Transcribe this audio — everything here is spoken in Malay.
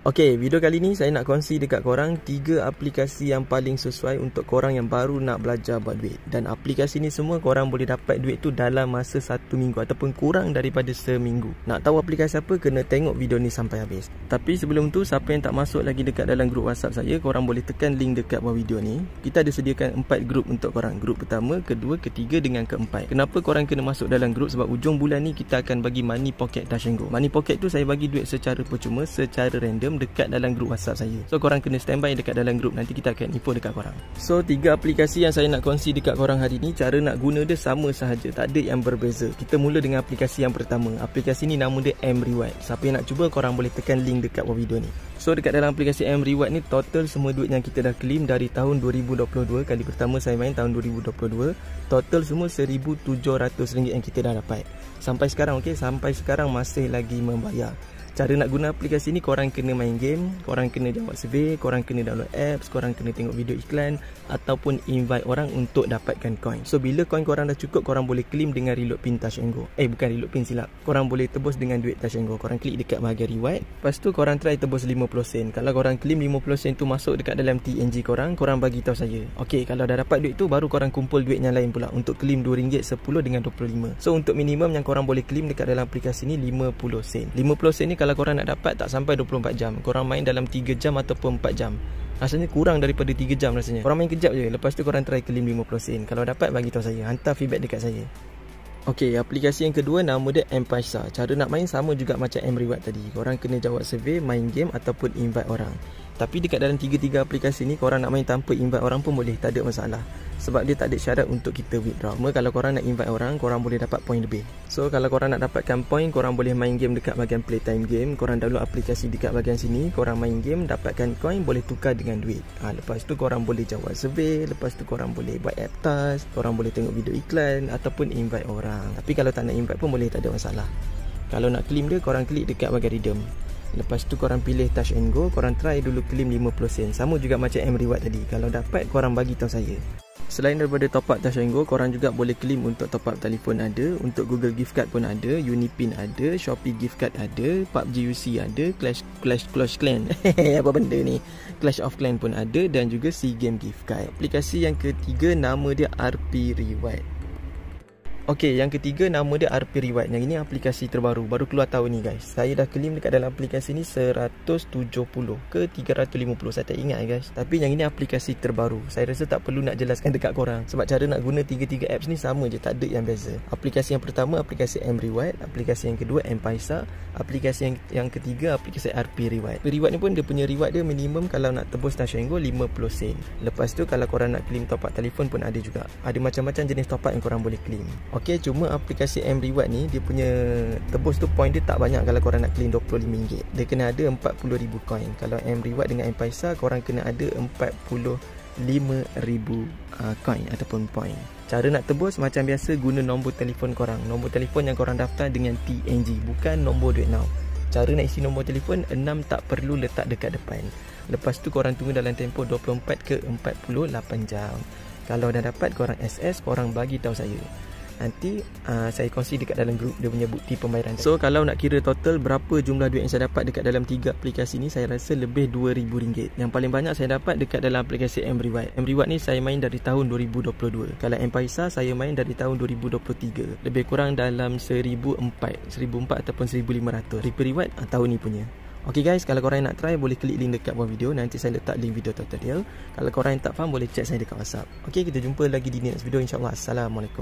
Okay, video kali ni saya nak kongsi dekat korang 3 aplikasi yang paling sesuai untuk korang yang baru nak belajar buat duit. Dan aplikasi ni semua korang boleh dapat duit tu dalam masa 1 minggu ataupun kurang daripada seminggu. Nak tahu aplikasi apa, kena tengok video ni sampai habis. Tapi sebelum tu, siapa yang tak masuk lagi dekat dalam grup WhatsApp saya, korang boleh tekan link dekat bawah video ni. Kita ada sediakan 4 grup untuk korang. Grup pertama, kedua, ketiga dengan keempat. Kenapa korang kena masuk dalam grup? Sebab ujung bulan ni kita akan bagi Money Pocket Touch 'n Go. Money Pocket tu saya bagi duit secara percuma, secara random dekat dalam grup WhatsApp saya. So korang kena standby dekat dalam grup, nanti kita akan info dekat korang. So 3 aplikasi yang saya nak kongsi dekat korang hari ni, cara nak guna dia sama sahaja, tak ada yang berbeza. Kita mula dengan aplikasi yang pertama. Aplikasi ni nama dia M-Reward. Siapa yang nak cuba, korang boleh tekan link dekat bawah video ni. So dekat dalam aplikasi M-Reward ni, total semua duit yang kita dah claim dari tahun 2022. Kali pertama saya main tahun 2022, total semua RM1,700 yang kita dah dapat sampai sekarang. Okay, sampai sekarang masih lagi membayar. Cara nak guna aplikasi ni, korang kena main game, korang kena jawab survey, korang kena download apps, korang kena tengok video iklan ataupun invite orang untuk dapatkan coin. So bila coin korang dah cukup, korang boleh claim dengan reload pin Touch 'n Go. Bukan reload pin, silap. Korang boleh tebus dengan duit Touch 'n Go. Korang klik dekat bahagian reward. Lepas tu korang try tebus 50 sen. Kalau korang claim 50 sen tu masuk dekat dalam TNG korang, korang bagi tahu saya. Okey, kalau dah dapat duit tu, baru korang kumpul duit yang lain pula untuk claim RM2, 10 dengan 25. So untuk minimum yang korang boleh claim dekat dalam aplikasi ni 50 sen. 50 sen ni kalau korang nak dapat tak sampai 24 jam. Korang main dalam 3 jam ataupun 4 jam. Rasanya kurang daripada 3 jam rasanya. Korang main kejap je, lepas tu korang try claim 50 sen. Kalau dapat, bagi tahu saya, hantar feedback dekat saya. Okey, aplikasi yang kedua nama dia M-Paisa. Cara nak main sama juga macam M-Reward tadi. Korang kena jawab survey, main game ataupun invite orang. Tapi dekat dalam 3 aplikasi ni, korang nak main tanpa invite orang pun boleh, tak ada masalah. Sebab dia tak ada syarat untuk kita withdraw. Kalau korang nak invite orang, korang boleh dapat point lebih. So kalau korang nak dapatkan point, korang boleh main game dekat bahagian playtime game. Korang download aplikasi dekat bahagian sini, korang main game, dapatkan coin, boleh tukar dengan duit. Lepas tu korang boleh jawab survey, lepas tu korang boleh buat app task, korang boleh tengok video iklan ataupun invite orang. Tapi kalau tak nak invite pun boleh, tak ada masalah. Kalau nak claim dia, korang klik dekat bahagian redeem. Lepas tu korang pilih Touch 'n Go, korang try dulu claim 50 sen. Sama juga macam M-Reward tadi. Kalau dapat, korang bagi tahu saya. Selain daripada top up Touch 'n Go, korang juga boleh claim untuk top up telefon ada, untuk Google gift card pun ada, Unipin ada, Shopee gift card ada, PUBG UC ada, Clash Clan apa benda ni, Clash of Clan pun ada, dan juga SEA Game gift card. Aplikasi yang ketiga nama dia RP Reward. Okey, yang ketiga nama dia RP Reward. Yang ini aplikasi terbaru, baru keluar tahun ni guys. Saya dah claim dekat dalam aplikasi ni 170 ke 350, saya tak ingat guys. Tapi yang ini aplikasi terbaru. Saya rasa tak perlu nak jelaskan dekat korang, sebab cara nak guna 3 apps ni sama je, tak ada yang beza. Aplikasi yang pertama aplikasi M-Reward, aplikasi yang kedua M-Paisa, aplikasi yang ketiga aplikasi RP Reward. Reward ni pun dia punya reward dia minimum kalau nak tebus Touch 'n Go 50 sen. Lepas tu kalau korang nak claim top up telefon pun ada juga. Ada macam-macam jenis top up yang korang boleh claim. Okey, cuma aplikasi M-Reward ni, dia punya tebus tu point dia tak banyak kalau korang nak claim RM25. Dia kena ada 40,000 coin. Kalau M-Reward dengan M-Paisa, korang kena ada 45,000 coin ataupun point. Cara nak tebus macam biasa, guna nombor telefon korang. Nombor telefon yang korang daftar dengan TNG, bukan nombor duit now. Cara nak isi nombor telefon, 6 tak perlu letak dekat depan. Lepas tu korang tunggu dalam tempoh 24 ke 48 jam. Kalau dah dapat, korang SS, korang bagi tahu saya. Nanti saya kongsi dekat dalam grup dia punya bukti pembayaran. So kalau nak kira total berapa jumlah duit yang saya dapat dekat dalam 3 aplikasi ni, saya rasa lebih RM2,000. Yang paling banyak saya dapat dekat dalam aplikasi M-Reward. M-Reward ni saya main dari tahun 2022. Kalau M-Paisa saya main dari tahun 2023. Lebih kurang dalam 1,400 ataupun 1,500. RP-Reward tahun ni punya. Okey guys, kalau korang nak try, boleh klik link dekat bawah video. Nanti saya letak link video tutorial. Kalau korang yang tak faham, boleh chat saya dekat WhatsApp. Okey, kita jumpa lagi di next video insyaAllah. Assalamualaikum.